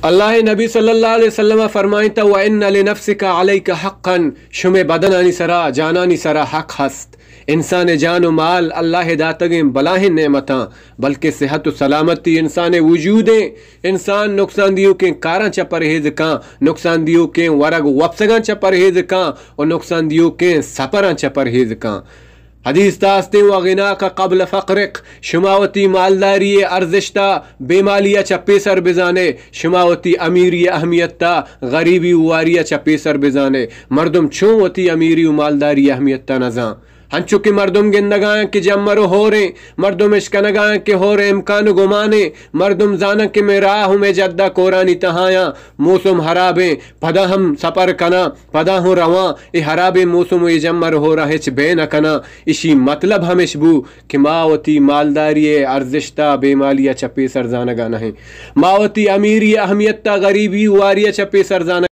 اللہ نبی صلی اللہ علیہ وسلم فرمائتا وَإِنَّ لِنَفْسِكَ عَلَيْكَ حَقًّا شمع بدنانی سرا جانانی سرا حق ہست. انسان جان و مال اللہ داتگیں بلاہیں نعمتاں بلکہ صحت و سلامتی انسان وجودیں. انسان نقصان دیو کے کاراں چا پرہیز کاں، نقصان دیو کے ورگ وپسگاں چا پرہیز کاں اور نقصان دیو کے سپراں چا پرہیز کاں. حدیث تاستے وغناک قبل فقرک شماوتی مالداری ارزشتا بے مالیا چا پیسر بزانے، شماوتی امیری اہمیتا غریبی واریا چا پیسر بزانے. مردم چون وتی امیری و مالداری اہمیتا نزاں ہنچو کہ مردم گندگائیں کہ جمرو ہو رہے، مردم اشکنگائیں کہ ہو رہے امکان گمانے، مردم زانا کہ میں راہ میں جدہ کورانی تہایاں موسم حرابیں پدا ہم سپر کنا پدا ہوں رواں ای حرابیں موسم ای جمر ہو رہا ہچ بے نہ کنا. اسی مطلب ہمش بو کہ ماوتی مالداری ارزشتا بے مالیا چپے سر زانگا نہیں، ماوتی امیری اہمیتا غریبی واریا چپے سر زانگا